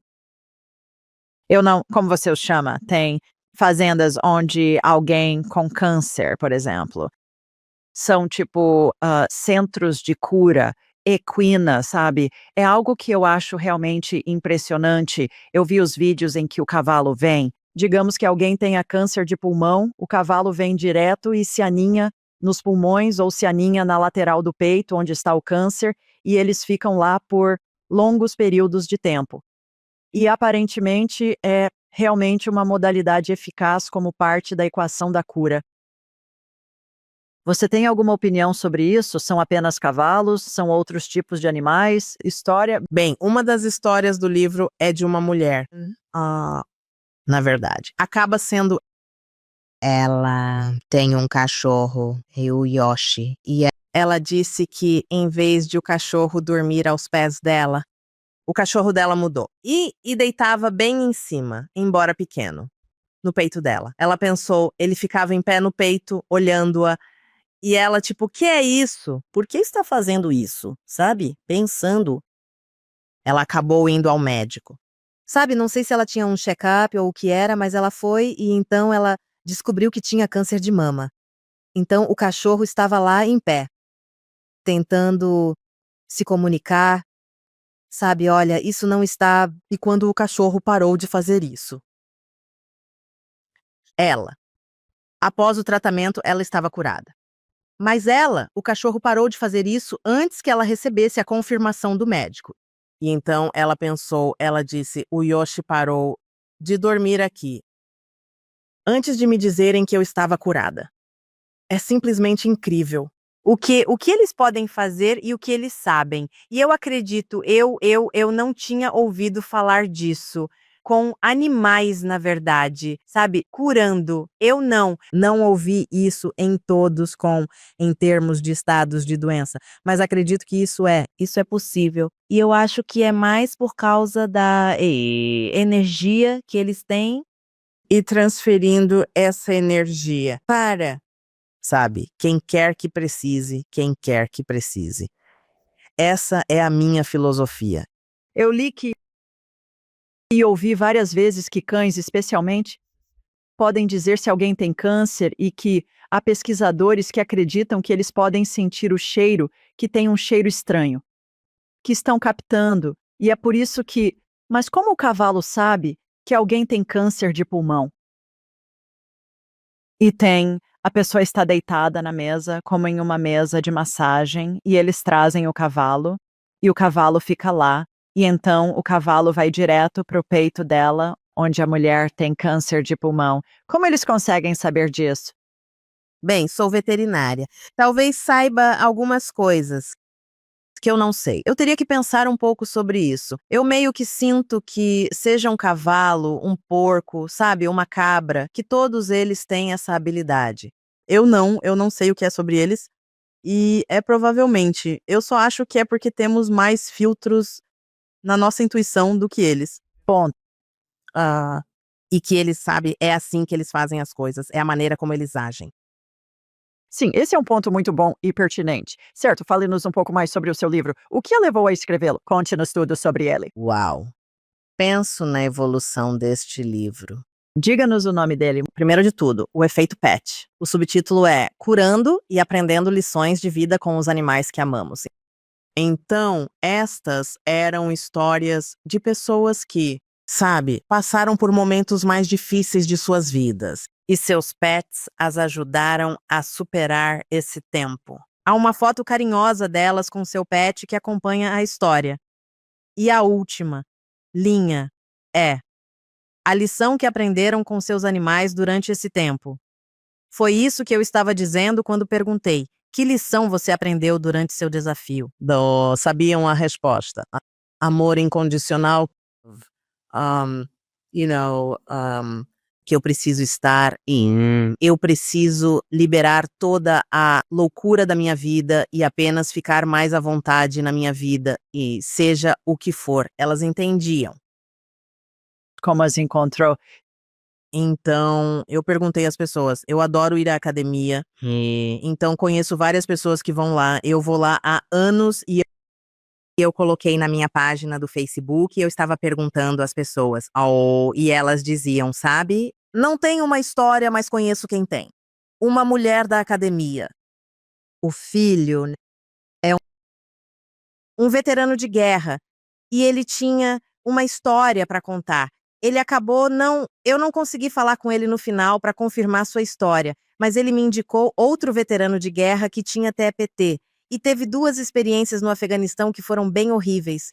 Eu não, como você os chama? Tem fazendas onde alguém com câncer, por exemplo, são tipo centros de cura equina, sabe? É algo que eu acho realmente impressionante. Eu vi os vídeos em que o cavalo vem. Digamos que alguém tenha câncer de pulmão, o cavalo vem direto e se aninha nos pulmões ou se aninha na lateral do peito, onde está o câncer, e eles ficam lá por longos períodos de tempo. E aparentemente é realmente uma modalidade eficaz como parte da equação da cura. Você tem alguma opinião sobre isso? São apenas cavalos? São outros tipos de animais? História? Bem, uma das histórias do livro é de uma mulher. Na verdade, acaba sendo. Ela tem um cachorro, o Yoshi, e Ela disse que, em vez de o cachorro dormir aos pés dela, o cachorro dela mudou. E deitava bem em cima, embora pequeno, no peito dela. Ela pensou, ele ficava em pé no peito, olhando-a. E ela, tipo, o que é isso? Por que está fazendo isso? Sabe? Pensando. Ela acabou indo ao médico. Sabe, não sei se ela tinha um check-up ou o que era, mas ela foi e então ela descobriu que tinha câncer de mama. Então o cachorro estava lá em pé, tentando se comunicar. Sabe, olha, isso não está. E quando o cachorro parou de fazer isso? Ela. Após o tratamento, ela estava curada. Mas ela, o cachorro parou de fazer isso antes que ela recebesse a confirmação do médico. E então ela pensou, ela disse, o Yoshi parou de dormir aqui, antes de me dizerem que eu estava curada. É simplesmente incrível. O que eles podem fazer e o que eles sabem. E eu acredito, eu não tinha ouvido falar disso com animais, na verdade, sabe? Curando. Eu não ouvi isso em todos em termos de estados de doença, mas acredito que isso é possível. E eu acho que é mais por causa da energia que eles têm e transferindo essa energia para, sabe, quem quer que precise, quem quer que precise. Essa é a minha filosofia. Eu li que e ouvi várias vezes que cães, especialmente, podem dizer se alguém tem câncer e que há pesquisadores que acreditam que eles podem sentir o cheiro, que tem um cheiro estranho, que estão captando, e é por isso que. Mas como o cavalo sabe que alguém tem câncer de pulmão? E a pessoa está deitada na mesa, como em uma mesa de massagem, e eles trazem o cavalo, e o cavalo fica lá, e então o cavalo vai direto para o peito dela, onde a mulher tem câncer de pulmão. Como eles conseguem saber disso? Bem, sou veterinária. Talvez saiba algumas coisas que eu não sei. Eu teria que pensar um pouco sobre isso. Eu meio que sinto que seja um cavalo, um porco, sabe, uma cabra, que todos eles têm essa habilidade. Eu não sei o que é sobre eles. E é provavelmente. Eu só acho que é porque temos mais filtros na nossa intuição do que eles. Ponto. E que eles sabem, é assim que eles fazem as coisas, é a maneira como eles agem. Sim, esse é um ponto muito bom e pertinente. Certo, fale-nos um pouco mais sobre o seu livro. O que a levou a escrevê-lo? Conte-nos tudo sobre ele. Uau! Penso na evolução deste livro. Diga-nos o nome dele. Primeiro de tudo, o efeito pet. O subtítulo é Curando e Aprendendo Lições de Vida com os Animais que Amamos. Então, estas eram histórias de pessoas que, sabe, passaram por momentos mais difíceis de suas vidas. E seus pets as ajudaram a superar esse tempo. Há uma foto carinhosa delas com seu pet que acompanha a história. E a última linha é: a lição que aprenderam com seus animais durante esse tempo. Foi isso que eu estava dizendo quando perguntei: que lição você aprendeu durante seu desafio? Sabiam a resposta. Amor incondicional. Um, que eu preciso estar em. Eu preciso liberar toda a loucura da minha vida e apenas ficar mais à vontade na minha vida, e seja o que for. Elas entendiam. Como as encontrou? Então, eu perguntei às pessoas. Eu adoro ir à academia, então conheço várias pessoas que vão lá. Eu vou lá há anos e eu coloquei na minha página do Facebook e eu estava perguntando às pessoas. E elas diziam, sabe? Não tenho uma história, mas conheço quem tem. Uma mulher da academia. O filho é um veterano de guerra e ele tinha uma história para contar. Ele acabou eu não consegui falar com ele no final para confirmar sua história, mas ele me indicou outro veterano de guerra que tinha TPT e teve 2 experiências no Afeganistão que foram bem horríveis.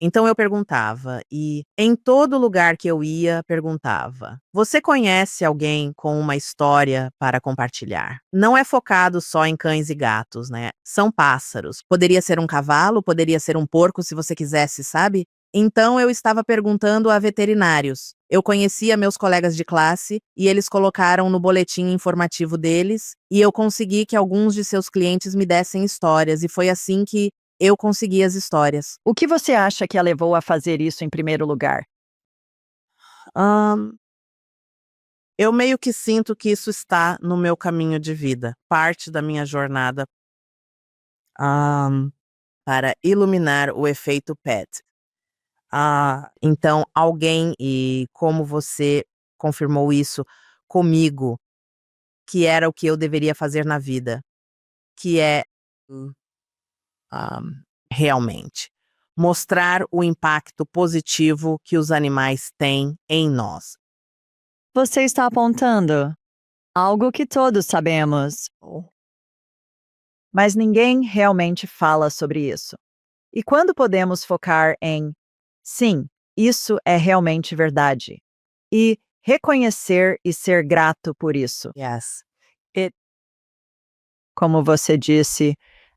Então eu perguntava, e em todo lugar que eu ia, perguntava: você conhece alguém com uma história para compartilhar? Não é focado só em cães e gatos, né? São pássaros. Poderia ser um cavalo, poderia ser um porco se você quisesse, sabe? Então eu estava perguntando a veterinários. Eu conhecia meus colegas de classe e eles colocaram no boletim informativo deles, e eu consegui que alguns de seus clientes me dessem histórias, e foi assim que eu consegui as histórias. O que você acha que a levou a fazer isso em primeiro lugar? Ahn, eu meio que sinto que isso está no meu caminho de vida, parte da minha jornada, ahn, para iluminar o efeito PET. Então alguém, e como você confirmou isso comigo, que era o que eu deveria fazer na vida, que é, realmente, mostrar o impacto positivo que os animais têm em nós. Você está apontando algo que todos sabemos, mas ninguém realmente fala sobre isso. E quando podemos focar em sim, isso é realmente verdade, e reconhecer e ser grato por isso. Yes. Como você disse,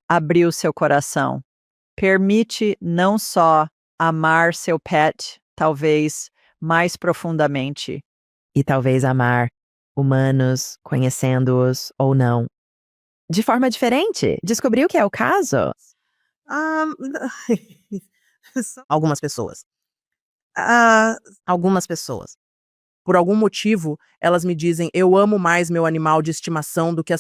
abriu seu coração. Permite não só amar seu pet, talvez mais profundamente, E talvez amar humanos, conhecendo-os ou não. De forma diferente. Descobriu que é o caso? Ah, algumas pessoas. Algumas pessoas. Por algum motivo, elas me dizem: eu amo mais meu animal de estimação do que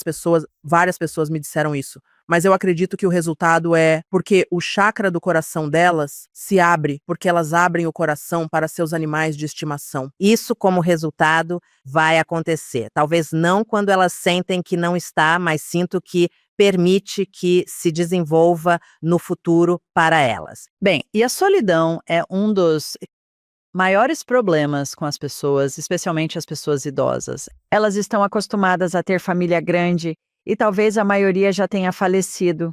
várias pessoas me disseram isso. Mas eu acredito que o resultado é porque o chakra do coração delas se abre, porque elas abrem o coração para seus animais de estimação. Isso, como resultado, vai acontecer. Talvez não quando elas sentem que não está, mas sinto que permite que se desenvolva no futuro para elas. Bem, e a solidão é um dos maiores problemas com as pessoas, especialmente as pessoas idosas. Elas estão acostumadas a ter família grande e talvez a maioria já tenha falecido.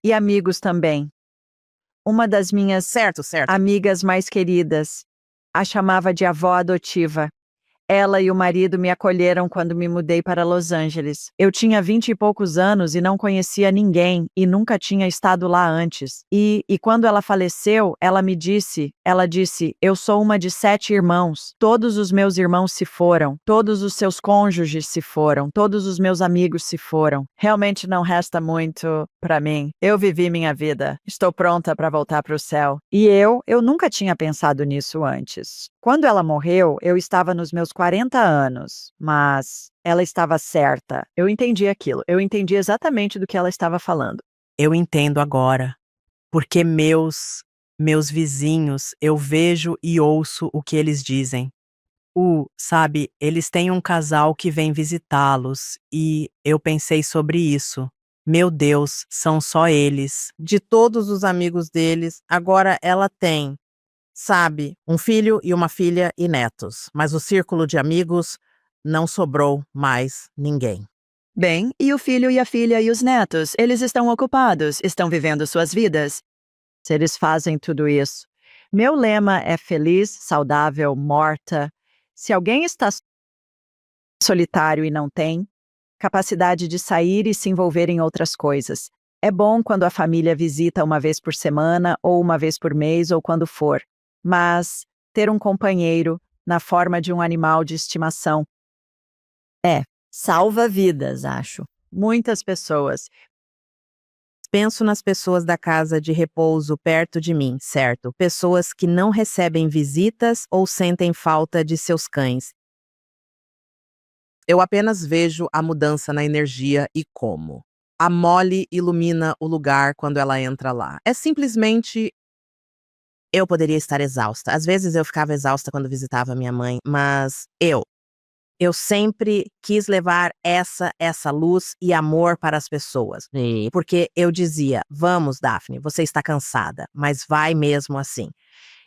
E amigos também. Uma das minhas Certo. amigas mais queridas a chamava de avó adotiva. Ela e o marido me acolheram quando me mudei para Los Angeles. Eu tinha 20 e poucos anos e não conhecia ninguém e nunca tinha estado lá antes. E quando ela faleceu, ela disse, eu sou uma de 7 irmãos. Todos os meus irmãos se foram. Todos os seus cônjuges se foram. Todos os meus amigos se foram. Realmente não resta muito para mim. Eu vivi minha vida. Estou pronta para voltar para o céu. E eu nunca tinha pensado nisso antes. Quando ela morreu, eu estava nos meus 40 anos, mas ela estava certa. Eu entendi aquilo. Eu entendi exatamente do que ela estava falando. Eu entendo agora, porque meus vizinhos, eu vejo e ouço o que eles dizem. Sabe, eles têm um casal que vem visitá-los e eu pensei sobre isso. Meu Deus, são só eles. De todos os amigos deles, agora ela tem, sabe, um filho e uma filha e netos. Mas o círculo de amigos não sobrou mais ninguém. Bem, e o filho e a filha e os netos, eles estão ocupados, estão vivendo suas vidas. Se eles fazem tudo isso. Meu lema é feliz, saudável, morta. Se alguém está solitário e não tem capacidade de sair e se envolver em outras coisas. É bom quando a família visita uma vez por semana, ou uma vez por mês, ou quando for. Mas ter um companheiro na forma de um animal de estimação Salva vidas, acho. muitas pessoas. Penso nas pessoas da casa de repouso perto de mim, certo? Pessoas que não recebem visitas ou sentem falta de seus cães. Eu apenas vejo a mudança na energia e como. A Molly ilumina o lugar quando ela entra lá. É simplesmente. Eu poderia estar exausta. Às vezes eu ficava exausta quando visitava minha mãe, mas eu sempre quis levar essa luz e amor para as pessoas. Porque eu dizia, vamos, Daphne, você está cansada, mas vai mesmo assim.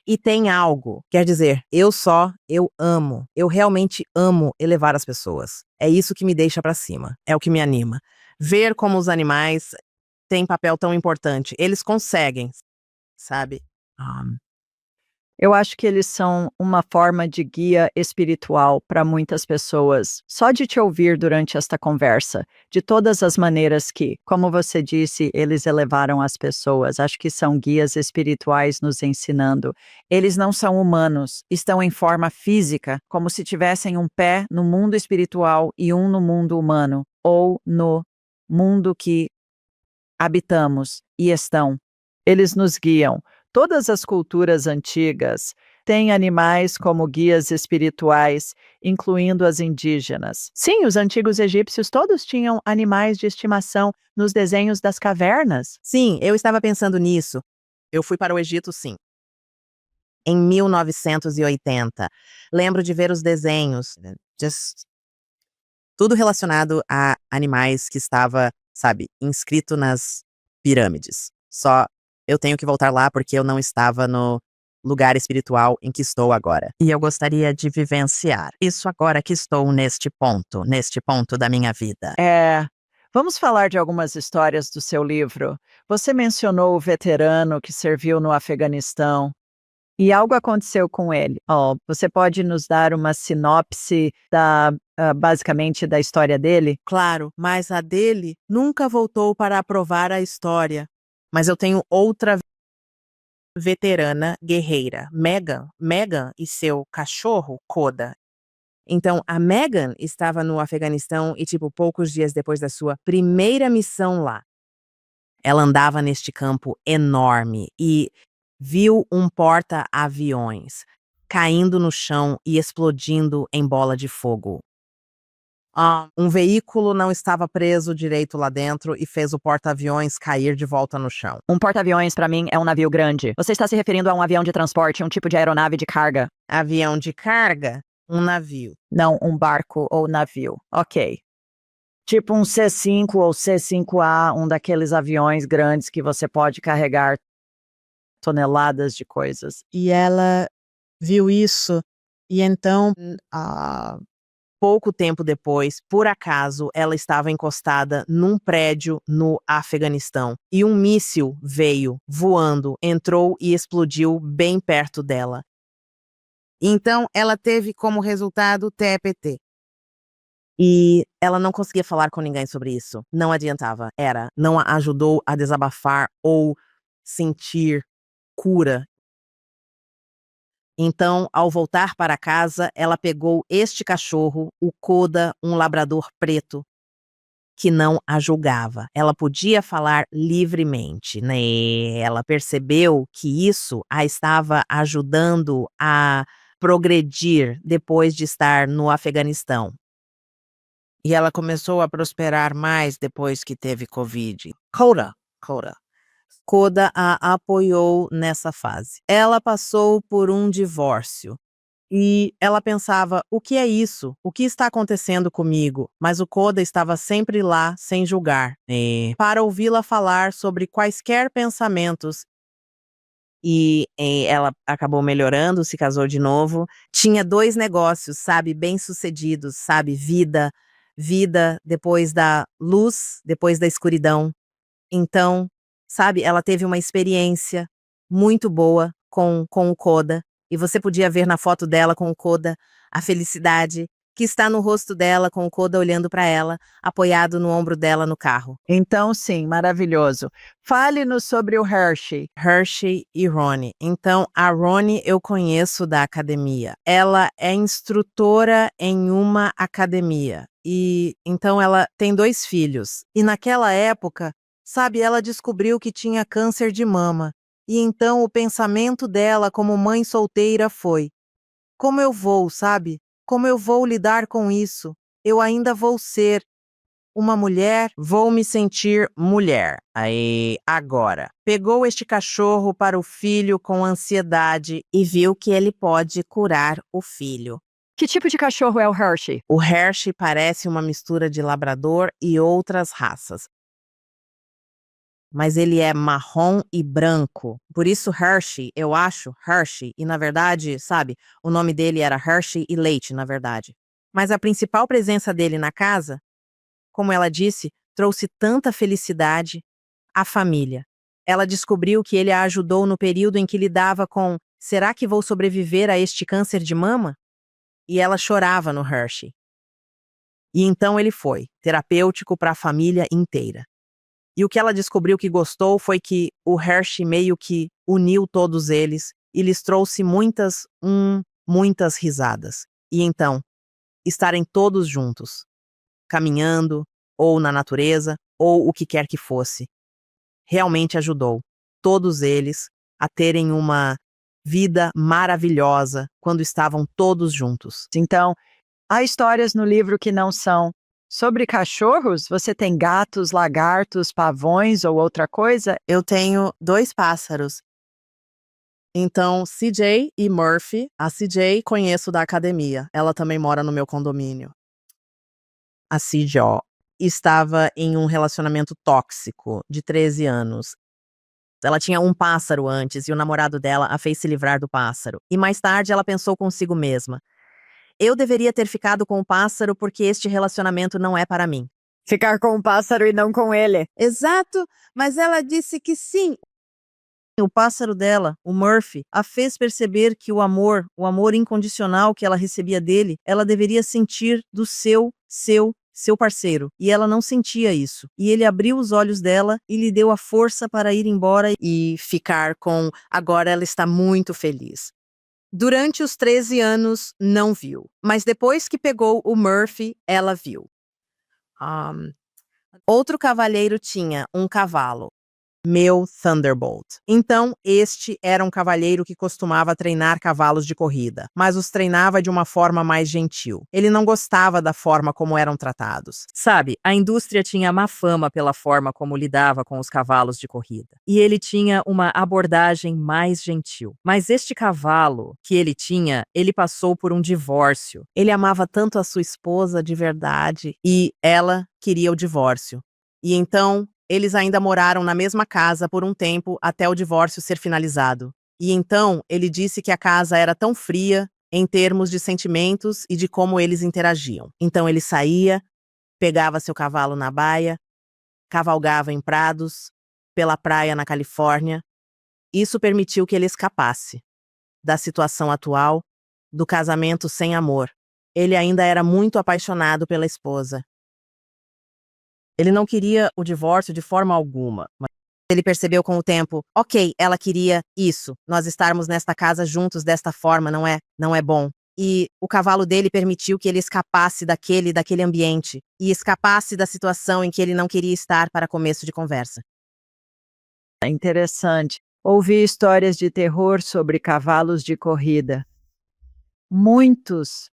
E tem algo, quer dizer, eu realmente amo elevar as pessoas. É isso que me deixa pra cima, é o que me anima. Ver como os animais têm papel tão importante, eles conseguem, sabe? Eu acho que eles são uma forma de guia espiritual para muitas pessoas. Só de te ouvir durante esta conversa, de todas as maneiras que, como você disse, eles elevaram as pessoas. Acho que são guias espirituais nos ensinando. Eles não são humanos, estão em forma física, como se tivessem um pé no mundo espiritual e um no mundo humano, ou no mundo que habitamos e estão. Eles nos guiam. Todas as culturas antigas têm animais como guias espirituais, incluindo as indígenas. Sim, os antigos egípcios todos tinham animais de estimação nos desenhos das cavernas. Sim, eu estava pensando nisso. Eu fui para o Egito, sim. Em 1980. Lembro de ver os desenhos. Tudo relacionado a animais que estava, sabe, inscrito nas pirâmides. Só eu tenho que voltar lá porque eu não estava no lugar espiritual em que estou agora. E eu gostaria de vivenciar isso agora que estou neste ponto da minha vida. Vamos falar de algumas histórias do seu livro. Você mencionou o veterano que serviu no Afeganistão e algo aconteceu com ele. Você pode nos dar uma sinopse basicamente da história dele? Claro, mas a dele nunca voltou para aprovar a história. Mas eu tenho outra veterana guerreira, Megan e seu cachorro, Koda. Então, a Megan estava no Afeganistão e, poucos dias depois da sua primeira missão lá, ela andava neste campo enorme e viu um porta-aviões caindo no chão e explodindo em bola de fogo. Um veículo não estava preso direito lá dentro e fez o porta-aviões cair de volta no chão. Um porta-aviões, para mim, é um navio grande. Você está se referindo a um avião de transporte, um tipo de aeronave de carga? Avião de carga? Um navio. Não, um barco ou navio. Ok. Tipo um C-5 ou C-5A, um daqueles aviões grandes que você pode carregar toneladas de coisas. E ela viu isso e então, pouco tempo depois, por acaso, ela estava encostada num prédio no Afeganistão e um míssil veio voando, entrou e explodiu bem perto dela. Então, ela teve como resultado TPT. E ela não conseguia falar com ninguém sobre isso. Não adiantava. Não a ajudou a desabafar ou sentir cura. Então, ao voltar para casa, ela pegou este cachorro, o Koda, um labrador preto, que não a julgava. Ela podia falar livremente, né? Ela percebeu que isso a estava ajudando a progredir depois de estar no Afeganistão. E ela começou a prosperar mais depois que teve Covid. Koda a apoiou nessa fase. Ela passou por um divórcio. E ela pensava, o que é isso? O que está acontecendo comigo? Mas o Koda estava sempre lá, sem julgar, para ouvi-la falar sobre quaisquer pensamentos e ela acabou melhorando, se casou de novo. Tinha 2 negócios, sabe, bem-sucedidos, sabe, vida depois da luz, depois da escuridão. Então, sabe, ela teve uma experiência muito boa com o Koda, e você podia ver na foto dela com o Koda a felicidade que está no rosto dela, com o Koda olhando para ela, apoiado no ombro dela no carro. Então, sim, maravilhoso. Fale-nos sobre o Hershey. Hershey e Ronnie. Então, a Ronnie eu conheço da academia. Ela é instrutora em uma academia. E então ela tem 2 filhos. E naquela época, sabe, ela descobriu que tinha câncer de mama. E então o pensamento dela como mãe solteira foi: como eu vou, sabe? Como eu vou lidar com isso? Eu ainda vou ser uma mulher, vou me sentir mulher. Aí, agora, pegou este cachorro para o filho com ansiedade e viu que ele pode curar o filho. Que tipo de cachorro é o Hershey? O Hershey parece uma mistura de labrador e outras raças, mas ele é marrom e branco. Por isso Hershey, eu acho, Hershey, e na verdade, sabe, o nome dele era Hershey e Leite, na verdade. Mas a principal presença dele na casa, como ela disse, trouxe tanta felicidade à família. Ela descobriu que ele a ajudou no período em que lidava com: será que vou sobreviver a este câncer de mama? E ela chorava no Hershey. E então ele foi, terapêutico para a família inteira. E o que ela descobriu que gostou foi que o Hershey meio que uniu todos eles e lhes trouxe muitas risadas. E então, estarem todos juntos, caminhando, ou na natureza, ou o que quer que fosse, realmente ajudou todos eles a terem uma vida maravilhosa quando estavam todos juntos. Então, há histórias no livro que não são sobre cachorros? Você tem gatos, lagartos, pavões ou outra coisa? Eu tenho 2 pássaros. Então, CJ e Murphy. A CJ conheço da academia. Ela também mora no meu condomínio. A CJ estava em um relacionamento tóxico de 13 anos. Ela tinha um pássaro antes e o namorado dela a fez se livrar do pássaro. E mais tarde ela pensou consigo mesma: eu deveria ter ficado com o pássaro porque este relacionamento não é para mim. Ficar com o pássaro e não com ele. Exato, mas ela disse que sim. O pássaro dela, o Murphy, a fez perceber que o amor incondicional que ela recebia dele, ela deveria sentir do seu parceiro. E ela não sentia isso. E ele abriu os olhos dela e lhe deu a força para ir embora e ficar com. Agora ela está muito feliz. Durante os 13 anos, não viu. Mas depois que pegou o Murphy, ela viu. Outro cavalheiro tinha um cavalo. Meu Thunderbolt. Então, este era um cavalheiro que costumava treinar cavalos de corrida, mas os treinava de uma forma mais gentil. Ele não gostava da forma como eram tratados. Sabe, a indústria tinha má fama pela forma como lidava com os cavalos de corrida. E ele tinha uma abordagem mais gentil. Mas este cavalo que ele tinha, ele passou por um divórcio. Ele amava tanto a sua esposa de verdade e ela queria o divórcio. E então, eles ainda moraram na mesma casa por um tempo até o divórcio ser finalizado. E então, ele disse que a casa era tão fria em termos de sentimentos e de como eles interagiam. Então ele saía, pegava seu cavalo na baia, cavalgava em prados, pela praia na Califórnia. Isso permitiu que ele escapasse da situação atual, do casamento sem amor. Ele ainda era muito apaixonado pela esposa. Ele não queria o divórcio de forma alguma. Mas ele percebeu com o tempo: ok, ela queria isso. Nós estarmos nesta casa juntos desta forma não é bom. E o cavalo dele permitiu que ele escapasse daquele ambiente e escapasse da situação em que ele não queria estar para começo de conversa. É interessante. Ouvi histórias de terror sobre cavalos de corrida. Muitos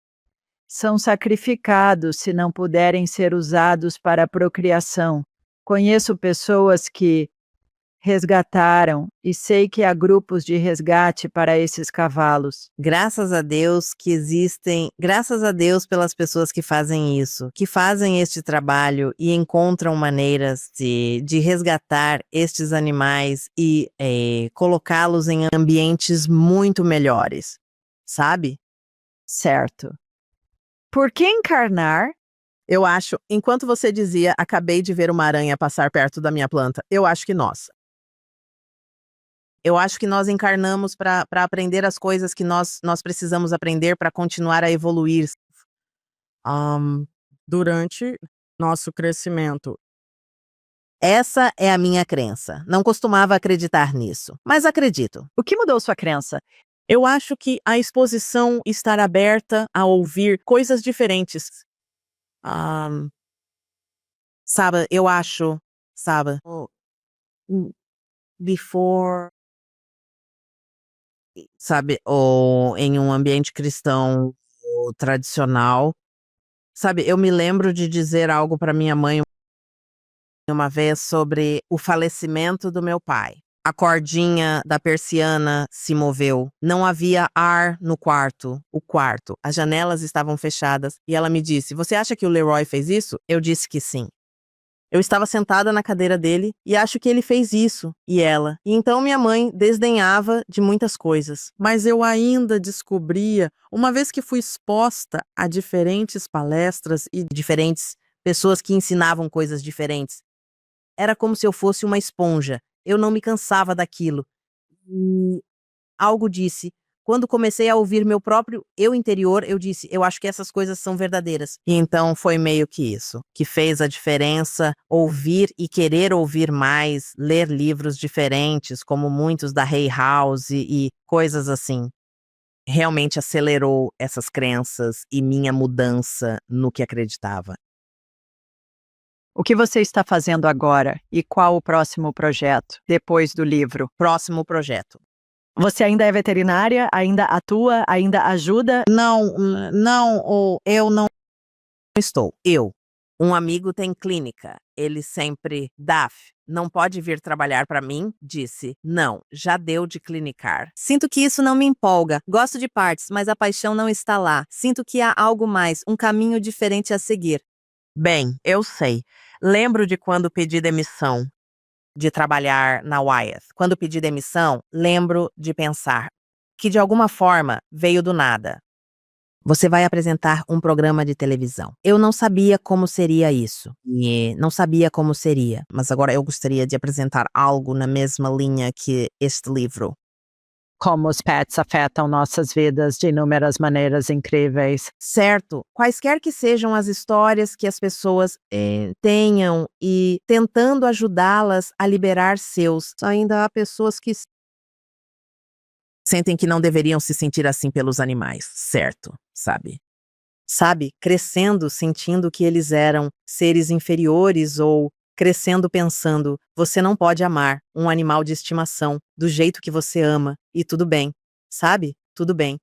são sacrificados se não puderem ser usados para a procriação. Conheço pessoas que resgataram e sei que há grupos de resgate para esses cavalos. Graças a Deus que existem, graças a Deus pelas pessoas que fazem isso, que fazem este trabalho e encontram maneiras de resgatar estes animais e colocá-los em ambientes muito melhores, sabe? Certo. Por que encarnar? Eu acho, enquanto você dizia, acabei de ver uma aranha passar perto da minha planta, eu acho que nós encarnamos para aprender as coisas que nós precisamos aprender para continuar a evoluir. Durante nosso crescimento. Essa é a minha crença. Não costumava acreditar nisso, mas acredito. O que mudou sua crença? Eu acho que a exposição estar aberta a ouvir coisas diferentes. Sabe, eu acho, sabe, before, sabe, ou em um ambiente cristão ou tradicional, sabe, eu me lembro de dizer algo para minha mãe uma vez sobre o falecimento do meu pai. A cordinha da persiana se moveu. Não havia ar no quarto. As janelas estavam fechadas. E ela me disse, você acha que o Leroy fez isso? Eu disse que sim. Eu estava sentada na cadeira dele e acho que ele fez isso, e ela. E então minha mãe desdenhava de muitas coisas. Mas eu ainda descobria, uma vez que fui exposta a diferentes palestras e diferentes pessoas que ensinavam coisas diferentes, era como se eu fosse uma esponja. Eu não me cansava daquilo. E algo disse. Quando comecei a ouvir meu próprio eu interior, eu disse, eu acho que essas coisas são verdadeiras. E então foi meio que isso, que fez a diferença ouvir e querer ouvir mais, ler livros diferentes, como muitos da Hay House e coisas assim. Realmente acelerou essas crenças e minha mudança no que acreditava. O que você está fazendo agora e qual o próximo projeto, depois do livro? Próximo projeto. Você ainda é veterinária? Ainda atua? Ainda ajuda? Eu não estou. Um amigo tem clínica. Ele sempre, Daf, não pode vir trabalhar para mim? Disse, não, já deu de clinicar. Sinto que isso não me empolga. Gosto de partes, mas a paixão não está lá. Sinto que há algo mais, um caminho diferente a seguir. Bem, eu sei. Lembro de quando pedi demissão de trabalhar na Wyeth. Quando pedi demissão, lembro de pensar que de alguma forma veio do nada. Você vai apresentar um programa de televisão. Eu não sabia como seria isso. Não sabia como seria, mas agora eu gostaria de apresentar algo na mesma linha que este livro. Como os pets afetam nossas vidas de inúmeras maneiras incríveis. Certo, quaisquer que sejam as histórias que as pessoas tenham e tentando ajudá-las a liberar seus, ainda há pessoas que sentem que não deveriam se sentir assim pelos animais, certo, sabe? Sabe, crescendo sentindo que eles eram seres inferiores ou crescendo pensando, você não pode amar um animal de estimação do jeito que você ama, e tudo bem, sabe? Tudo bem.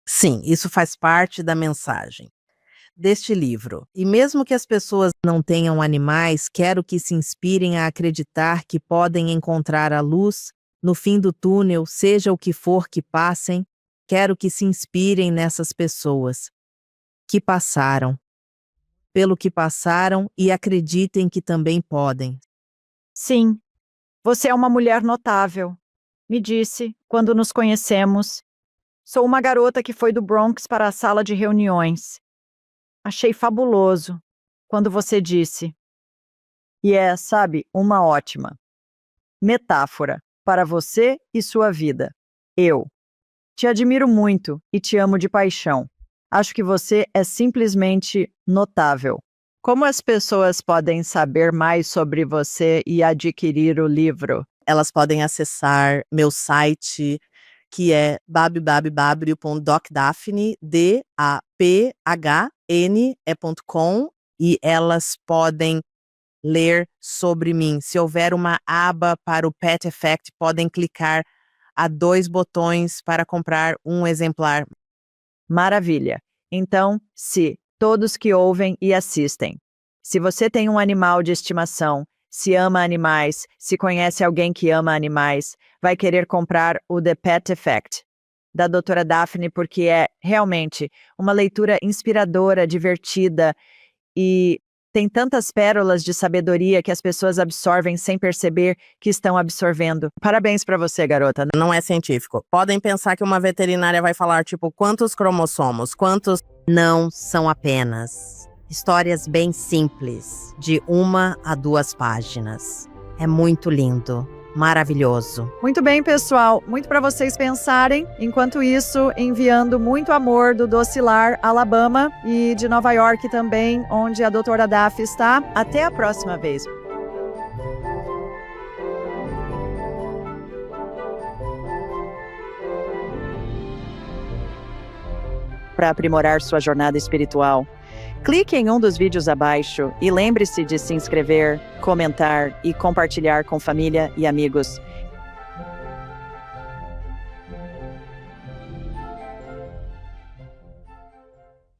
Sim, isso faz parte da mensagem deste livro. E mesmo que as pessoas não tenham animais, quero que se inspirem a acreditar que podem encontrar a luz no fim do túnel, seja o que for que passem. Quero que se inspirem nessas pessoas que passaram, pelo que passaram e acreditem que também podem. Sim, você é uma mulher notável. Me disse, quando nos conhecemos. Sou uma garota que foi do Bronx para a sala de reuniões. Achei fabuloso quando você disse. E é, sabe, uma ótima metáfora para você e sua vida. Eu te admiro muito e te amo de paixão. Acho que você é simplesmente notável. Como as pessoas podem saber mais sobre você e adquirir o livro? Elas podem acessar meu site, que é www.docdaphne.com, e elas podem ler sobre mim. Se houver uma aba para o Pet Effect, podem clicar há 2 botões para comprar um exemplar. Maravilha. Então, se todos que ouvem e assistem, se você tem um animal de estimação se ama animais, se conhece alguém que ama animais, vai querer comprar o The Pet Effect, da doutora Daphne, porque é realmente uma leitura inspiradora, divertida e tem tantas pérolas de sabedoria que as pessoas absorvem sem perceber que estão absorvendo. Parabéns pra você, garota. Não é científico. Podem pensar que uma veterinária vai falar, tipo, quantos cromossomos, quantos... Não são apenas histórias bem simples, de 1 a 2 páginas. É muito lindo, maravilhoso. Muito bem, pessoal. Muito para vocês pensarem. Enquanto isso, enviando muito amor do Docilar, Alabama e de Nova York também, onde a doutora Daphne está. Até a próxima vez. Para aprimorar sua jornada espiritual, clique em um dos vídeos abaixo e lembre-se de se inscrever, comentar e compartilhar com família e amigos.